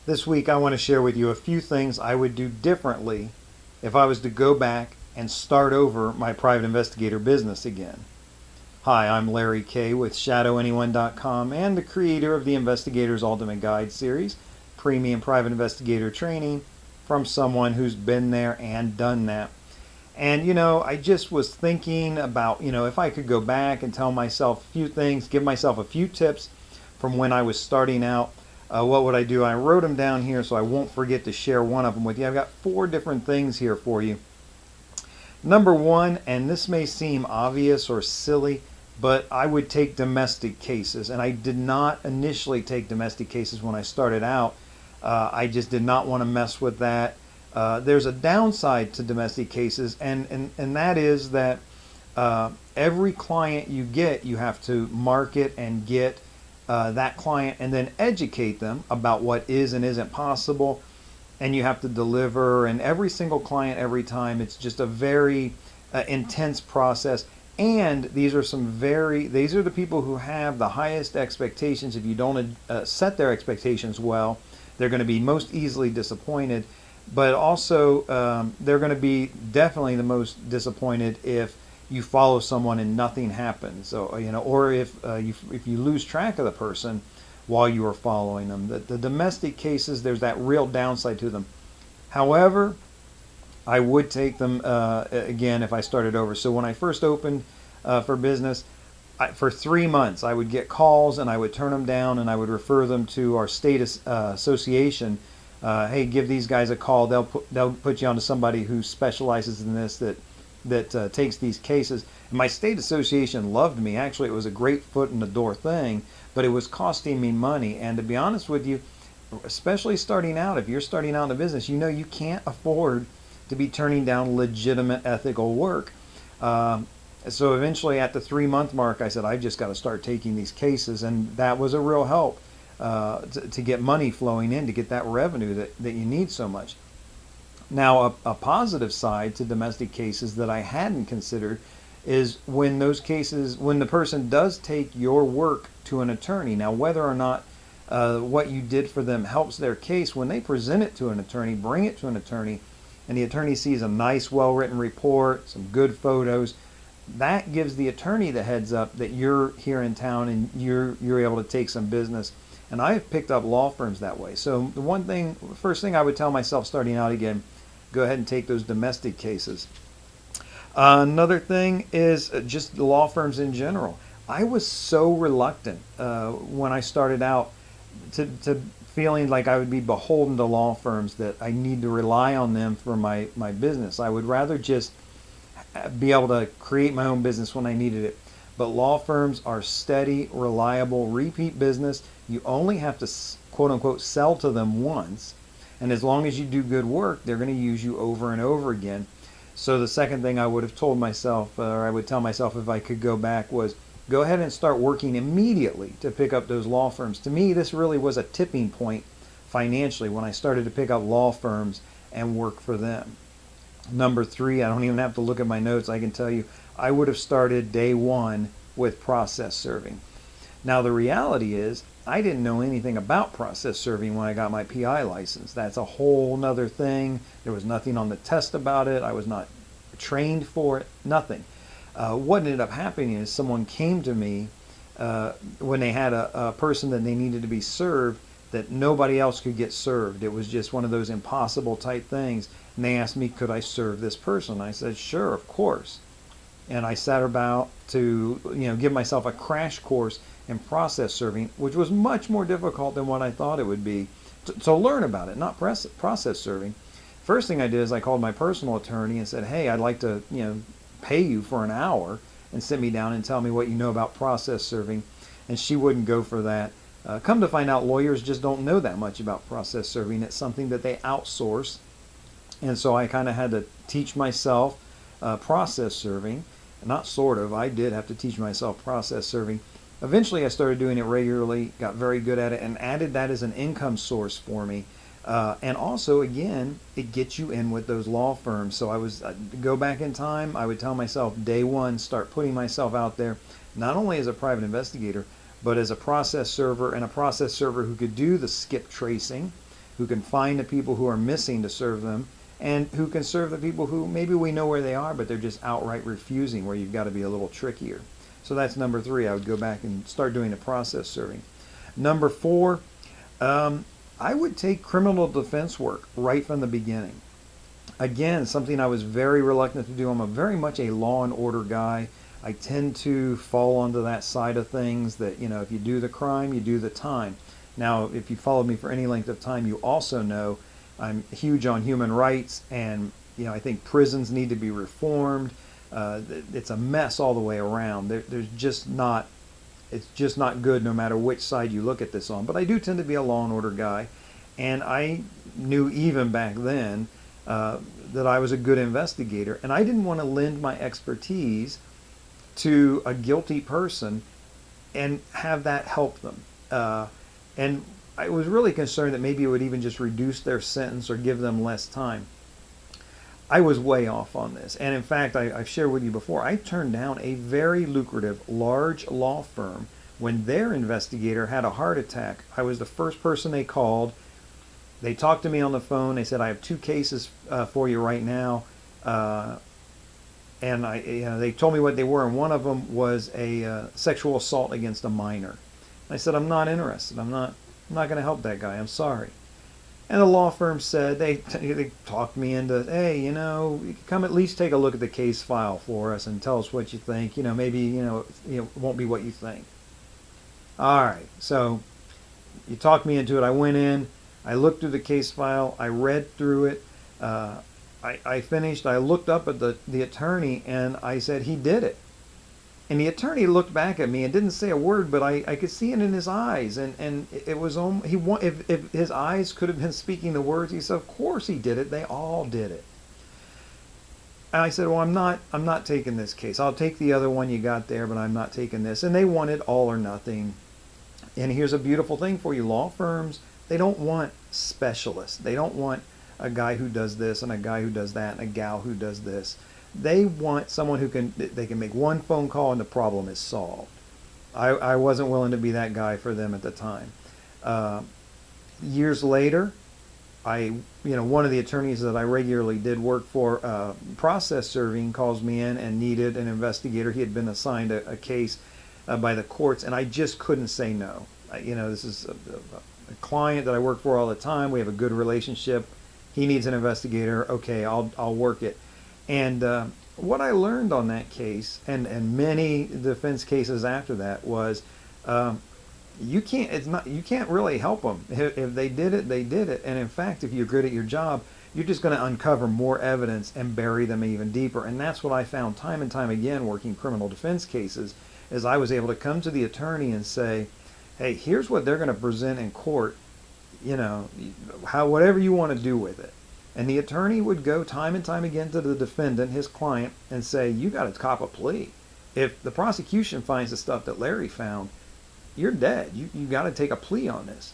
This week I want to share with you a few things I would do differently if I was to go back and start over my private investigator business again. Hi, I'm Larry Kay with ShadowAnyone.com and the creator of the Investigator's Ultimate Guide series, premium private investigator training from someone who's been there and done that. And I just was thinking about, if I could go back and tell myself a few things, give myself a few tips from when I was starting out, what would I do? I wrote them down here so I won't forget to share one of them with you. I've got 4 different things here for you. Number 1, and this may seem obvious or silly, but I would take domestic cases. And I did not initially take domestic cases when I started out. I just did not want to mess with that. There's a downside to domestic cases, and that is that every client you get, you have to market and get that client and then educate them about what is and isn't possible, and you have to deliver, and every single client every time. It's just a very intense process, and these are the people who have the highest expectations. If you don't set their expectations well, they're going to be most easily disappointed. But also, they're going to be definitely the most disappointed if you follow someone and nothing happens. So, or if you lose track of the person while you are following them. The domestic cases, there's that real downside to them. However, I would take them again if I started over. So when I first opened for business, for 3 months, I would get calls and I would turn them down, and I would refer them to our state association. Hey, give these guys a call. They'll put you onto somebody who specializes in this, that takes these cases. And my state association loved me. Actually, it was a great foot in the door thing, but it was costing me money. And to be honest with you, especially starting out, if you're starting out in the business, you can't afford to be turning down legitimate ethical work. So eventually, at the 3-month mark, I said, I've just got to start taking these cases, and that was a real help. To get money flowing in, to get that revenue that you need so much. Now, a positive side to domestic cases that I hadn't considered is when the person does take your work to an attorney. Now, whether or not what you did for them helps their case, when they present it to an attorney, bring it to an attorney, and the attorney sees a nice, well-written report, some good photos, that gives the attorney the heads up that you're here in town and you're able to take some business. And I've picked up law firms that way. So the first thing I would tell myself starting out again, go ahead and take those domestic cases. Another thing is just the law firms in general. I was so reluctant when I started out to feeling like I would be beholden to law firms, that I need to rely on them for my business. I would rather just be able to create my own business when I needed it. But law firms are steady, reliable, repeat business. You only have to, quote unquote, sell to them once. And as long as you do good work, they're going to use you over and over again. So the second thing I would have told myself, or I would tell myself if I could go back, was go ahead and start working immediately to pick up those law firms. To me, this really was a tipping point financially when I started to pick up law firms and work for them. Number 3, I don't even have to look at my notes. I can tell you, I would have started day 1 with process serving. Now, the reality is, I didn't know anything about process serving when I got my PI license. That's a whole nother thing. There was nothing on the test about it. I was not trained for it, nothing. What ended up happening is someone came to me when they had a person that they needed to be served that nobody else could get served. It was just one of those impossible type things. And they asked me, could I serve this person? I said, sure, of course. And I sat about to give myself a crash course in process serving, which was much more difficult than what I thought it would be to learn about it, not process serving. First thing I did is I called my personal attorney and said, hey, I'd like to pay you for an hour and sit me down and tell me what you know about process serving. And she wouldn't go for that. Come to find out, lawyers just don't know that much about process serving. It's something that they outsource. And so I kind of had to teach myself process serving. Not sort of, I did have to teach myself process serving. Eventually I started doing it regularly, got very good at it, and added that as an income source for me. And also, again, it gets you in with those law firms. So I was go back in time, I would tell myself day 1, start putting myself out there, not only as a private investigator, but as a process server, and a process server who could do the skip tracing, who can find the people who are missing to serve them, and who can serve the people who maybe we know where they are, but they're just outright refusing, where you've got to be a little trickier. So that's number 3. I would go back and start doing the process serving. Number 4, I would take criminal defense work right from the beginning. Again, something I was very reluctant to do. I'm very much a law and order guy. I tend to fall onto that side of things that, if you do the crime, you do the time. Now, if you followed me for any length of time, you also know I'm huge on human rights, and I think prisons need to be reformed. It's a mess all the way around. It's just not good no matter which side you look at this on. But I do tend to be a law and order guy, and I knew even back then that I was a good investigator, and I didn't want to lend my expertise to a guilty person and have that help them. And I was really concerned that maybe it would even just reduce their sentence or give them less time. I was way off on this. And in fact, I've shared with you before, I turned down a very lucrative, large law firm when their investigator had a heart attack. I was the first person they called. They talked to me on the phone. They said, I have 2 cases for you right now. And they told me what they were, and one of them was a sexual assault against a minor. I said, I'm not interested. I'm not going to help that guy. I'm sorry. And the law firm said, they talked me into, hey, you can come at least take a look at the case file for us and tell us what you think. Maybe, it won't be what you think. All right. So you talked me into it. I went in. I looked through the case file. I read through it. I finished. I looked up at the attorney, and I said, he did it. And the attorney looked back at me and didn't say a word, but I could see it in his eyes. And it was if his eyes could have been speaking the words, he said, of course he did it. They all did it. And I said, well, I'm not taking this case. I'll take the other one you got there, but I'm not taking this. And they wanted all or nothing. And here's a beautiful thing for you. Law firms, they don't want specialists. They don't want a guy who does this and a guy who does that and a gal who does this. They want someone they can make one phone call and the problem is solved. I wasn't willing to be that guy for them at the time. Years later, one of the attorneys that I regularly did work for, process serving, calls me in and needed an investigator. He had been assigned a case by the courts, and I just couldn't say no. This is a client that I work for all the time. We have a good relationship. He needs an investigator. Okay, I'll work it. And what I learned on that case, and many defense cases after that, was you can't really help them. If they did it, they did it. And in fact, if you're good at your job, you're just going to uncover more evidence and bury them even deeper. And that's what I found time and time again working criminal defense cases, is I was able to come to the attorney and say, hey, here's what they're going to present in court. Whatever you want to do with it. And the attorney would go time and time again to the defendant, his client, and say, you got to cop a plea. If the prosecution finds the stuff that Larry found, you're dead. You got to take a plea on this.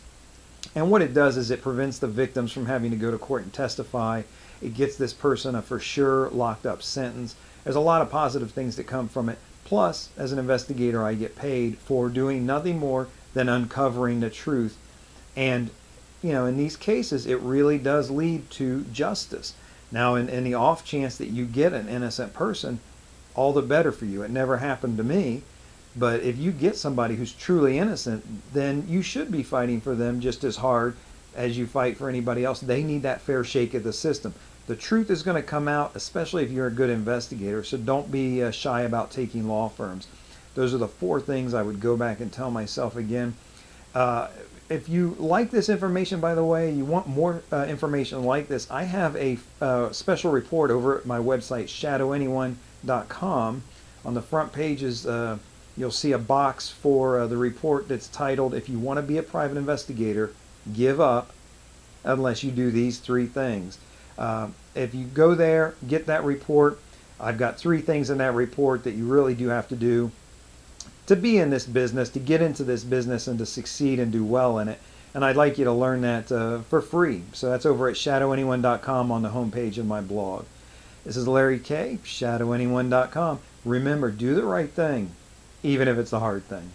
And what it does is it prevents the victims from having to go to court and testify. It gets this person a for sure locked up sentence. There's a lot of positive things that come from it. Plus, as an investigator, I get paid for doing nothing more than uncovering the truth. And in these cases, it really does lead to justice. Now, in the off chance that you get an innocent person, all the better for you. It never happened to me. But if you get somebody who's truly innocent, then you should be fighting for them just as hard as you fight for anybody else. They need that fair shake of the system. The truth is going to come out, especially if you're a good investigator. So don't be shy about taking law firms. Those are the 4 things I would go back and tell myself again. If you like this information, by the way, you want more information like this, I have a special report over at my website, shadowanyone.com. On the front pages, you'll see a box for the report that's titled, If You Want to Be a Private Investigator, Give Up Unless You Do These 3 Things. If you go there, get that report. I've got 3 things in that report that you really do have to do to be in this business, to get into this business and to succeed and do well in it. And I'd like you to learn that for free. So that's over at shadowanyone.com on the homepage of my blog. This is Larry K, shadowanyone.com. Remember, do the right thing, even if it's the hard thing.